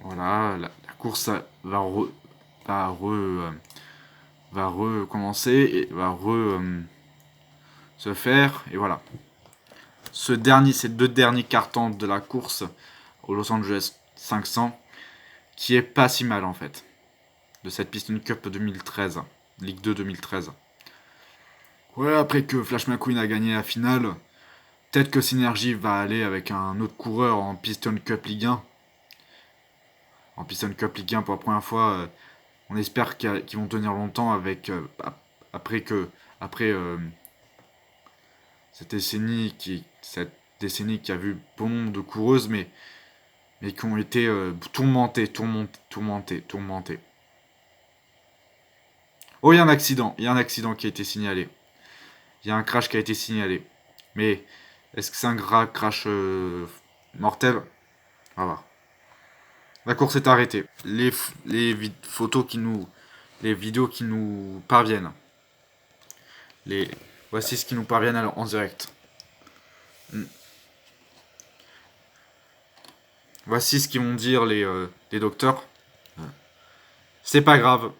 Voilà, la course va recommencer et se faire. Et voilà. Ces deux derniers cartons de la course au Los Angeles 500, qui est pas si mal en fait, de cette Piston Cup 2013, Ligue 2 2013. Ouais, après que Flash McQueen a gagné la finale, peut-être que Synergy va aller avec un autre coureur en Piston Cup Ligue 1. En Piston Cup Ligue 1 pour la première fois, on espère qu'ils vont tenir longtemps avec après que après cette décennie qui a vu bon nombre de coureuses, mais qui ont été tourmentées. Oh, il y a un accident qui a été signalé. Il y a un crash qui a été signalé. Mais est-ce que c'est un crash mortel? On va voir. La course est arrêtée. Photos les vidéos qui nous parviennent. Les, voici ce qui nous parviennent en direct. Voici ce qu'ils vont dire les docteurs. C'est pas grave.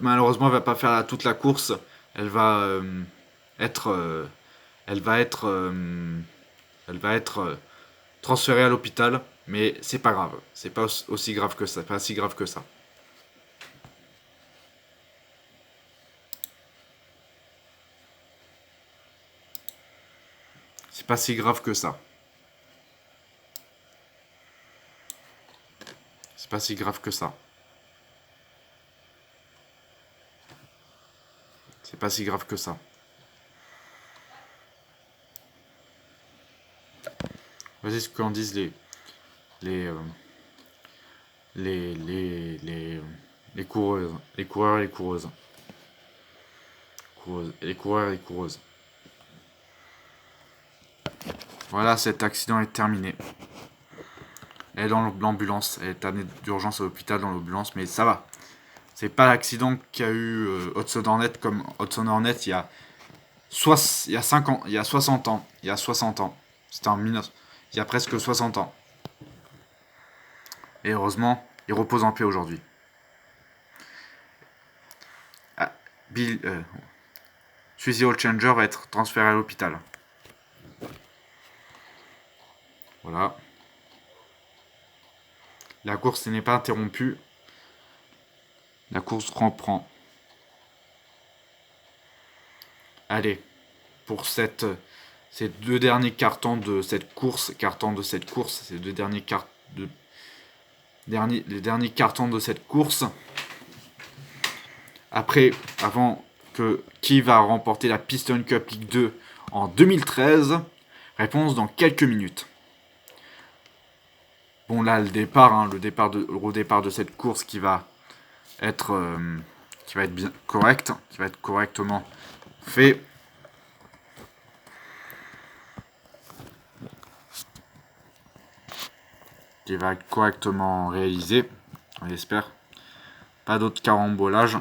Malheureusement, elle va pas faire toute la course. Elle va être, elle va être, elle va être transférée à l'hôpital. Mais c'est pas grave. C'est pas aussi grave que ça. Pas si grave que ça. C'est pas si grave que ça. C'est pas si grave que ça. C'est pas si grave que ça. Voici ce qu'en disent les, euh, les coureuses, les coureurs et les coureuses. Les coureurs et les coureuses. Voilà, cet accident est terminé. Elle est dans l'ambulance. Elle est amenée d'urgence à l'hôpital dans l'ambulance, mais ça va. C'est pas l'accident qu'a eu Hudson Hornet comme Hudson Hornet il y a 5 ans, il y a 60 ans. Il y a 60 ans. C'était en 19... Il y a presque 60 ans. Et heureusement, il repose en paix aujourd'hui. Ah, Suzy Changer va être transféré à l'hôpital. Voilà. La course n'est pas interrompue. La course reprend. Allez, pour ces deux derniers cartons de cette course, ces deux derniers les derniers cartons de cette course. Après, qui va remporter la Piston Cup Ligue 2 en 2013? Réponse dans quelques minutes. Bon là le redépart de cette course qui va être bien correct, qui va être correctement fait. Qui va être correctement réalisé, on espère. Pas d'autres carambolages.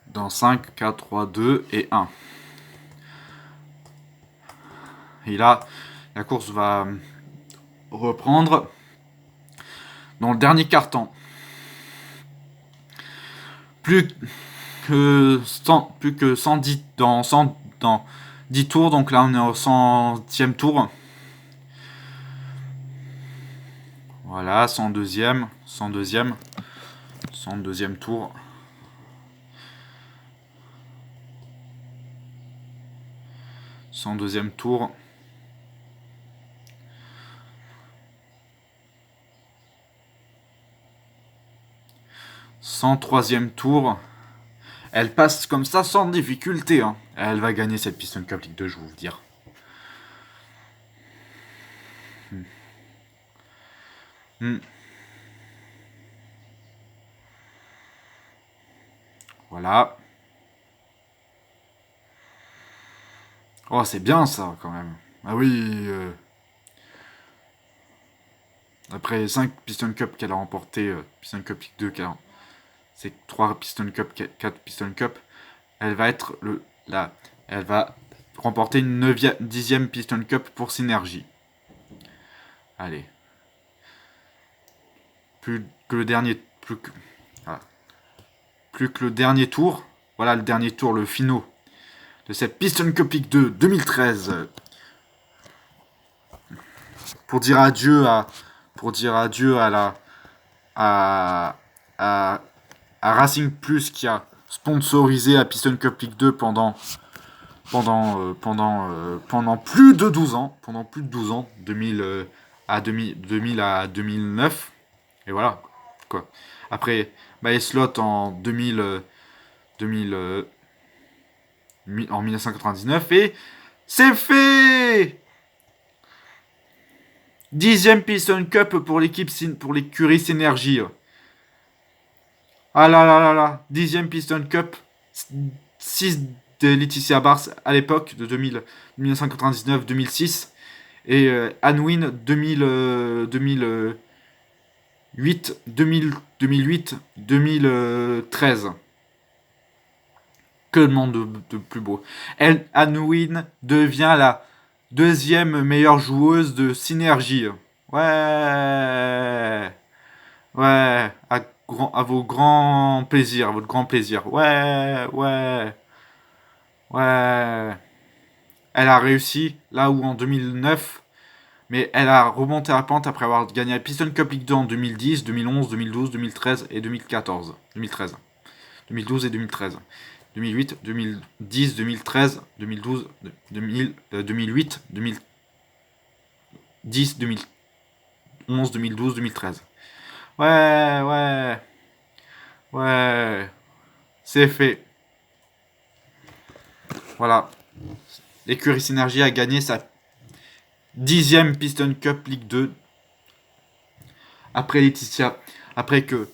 Dans 5, 4, 3, 2 et 1. Et là, la course va reprendre dans le dernier carton. Plus que 110 dans 10 tours, donc là on est au 100e tour. Voilà, 102e tour. 102e tour. « 103e tour. Elle passe comme ça sans difficulté. Hein. Elle va gagner cette Piston Cup Ligue 2, je vais vous le dire. Voilà. Oh, c'est bien ça quand même. Ah oui. Après 5 Piston Cup qu'elle a remporté, Piston Cup Ligue 2, c'est 3 Piston Cup, 4 Piston Cup. elle va être elle va remporter une 10e Piston Cup pour Synergy. Allez. Plus que le dernier tour. Voilà le dernier tour, le finaux de cette Piston Cup League 2 2013. Pour dire adieu à à, à, à Racing Plus qui a sponsorisé la Piston Cup League 2 pendant plus de 12 ans. Pendant plus de 12 ans. 2000 à 2009. Et voilà. Quoi. Après, Slot en 2000 en 1999. Et c'est fait 10e Piston Cup pour l'écurie Synergy. Ah là là là là. 10e Piston Cup. 6 de Laetitia Bars à l'époque de 1999-2006 et Anwin 2008 2013. Que demande de plus beau. Anwin devient la deuxième meilleure joueuse de Synergie. Ouais. Ouais. À vos grands plaisirs. À votre grand plaisir. Ouais. Ouais. Ouais. Elle a réussi là où en 2009, mais elle a remonté la pente après avoir gagné la Piston Cup League 2 en 2010, 2011, 2012, 2013 et 2014. 2013. 2012 et 2013. 2008, 2010, 2013, 2012, 2008, 2010, 2011, 2012, 2013. Ouais, ouais, ouais. C'est fait. Voilà. L'écurie Synergie a gagné sa 10e Piston Cup League 2. Après Laetitia. Après que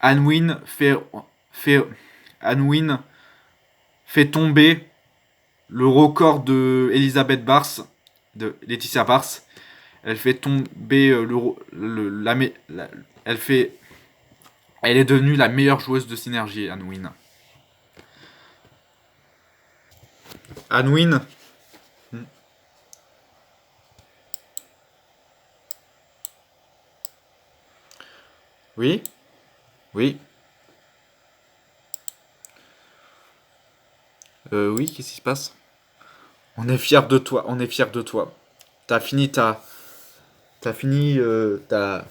Anwin fait, Anwin fait tomber le record de Elisabeth Bars, de Laetitia Bars. Elle fait tomber elle est devenue la meilleure joueuse de Synergie, Anwin. Anwin. Oui. Oui. Oui, qu'est-ce qui se passe? On est fiers de toi, on est fiers de toi. T'as fini ta... T'as fini... T'as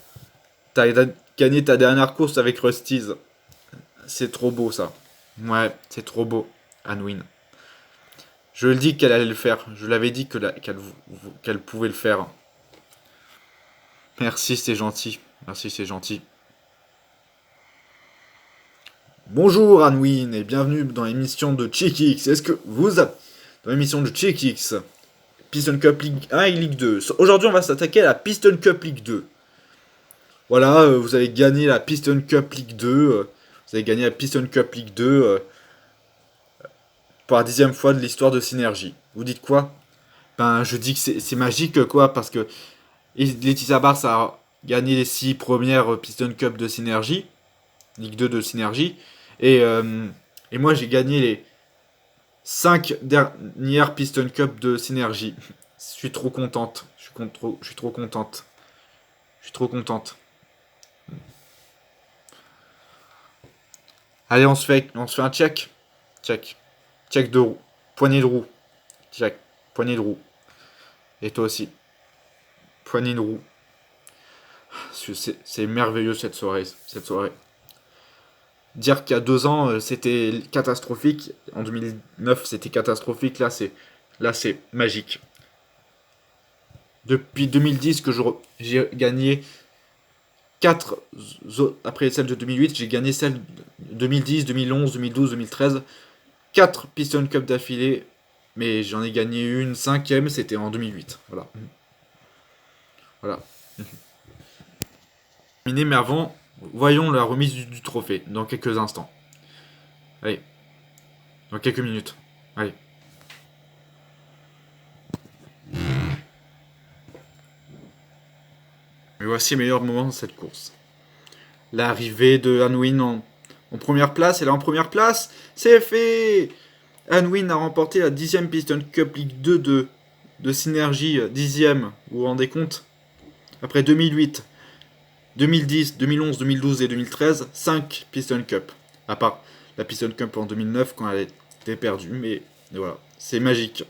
gagné ta dernière course avec Rusty's. C'est trop beau, ça. Ouais, c'est trop beau, Anwin. Je le dis qu'elle allait le faire. Je l'avais dit qu'elle pouvait le faire. Merci, c'est gentil. Merci, c'est gentil. Bonjour Anwin et bienvenue dans l'émission de Cheekix. Est-ce que vous avez... Dans l'émission de Cheekix, Piston Cup League 1 et League 2. Aujourd'hui, on va s'attaquer à la Piston Cup League 2. Voilà, vous avez gagné la Piston Cup League 2. Vous avez gagné la Piston Cup League 2 pour la 10e fois de l'histoire de Synergie. Vous dites quoi? Ben, je dis que c'est magique, quoi, parce que Laetitia Bars a gagné les 6 premières Piston Cup de Synergie, Ligue 2 de Synergie, et moi j'ai gagné les 5 dernières Piston Cup de Synergie. Je suis trop contente. Je suis trop contente. Je suis trop contente. Allez, on se fait un check. Check. Check de roue. Poignée de roue. Check. Poignée de roue. Et toi aussi. Poignée de roue. C'est merveilleux cette soirée. Dire qu'il y a 2 ans, c'était catastrophique. En 2009, c'était catastrophique. Là, c'est magique. Depuis 2010 que j'ai gagné 4 après celle de 2008, j'ai gagné celle de 2010, 2011, 2012, 2013. 4 Piston Cup d'affilée, mais j'en ai gagné une 5e, c'était en 2008. Voilà. Voilà. Mais avant, voyons la remise du trophée dans quelques instants. Allez. Dans quelques minutes. Allez. Mais voici le meilleur moment de cette course. L'arrivée de Anwin en première place, elle est en première place, c'est fait. Anwin a remporté la 10e Piston Cup League 2 de Synergie, 10e, vous vous rendez compte? Après 2008, 2010, 2011, 2012 et 2013, 5 Piston Cup. À part la Piston Cup en 2009 quand elle était perdue, mais voilà, c'est magique.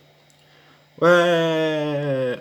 Ouais.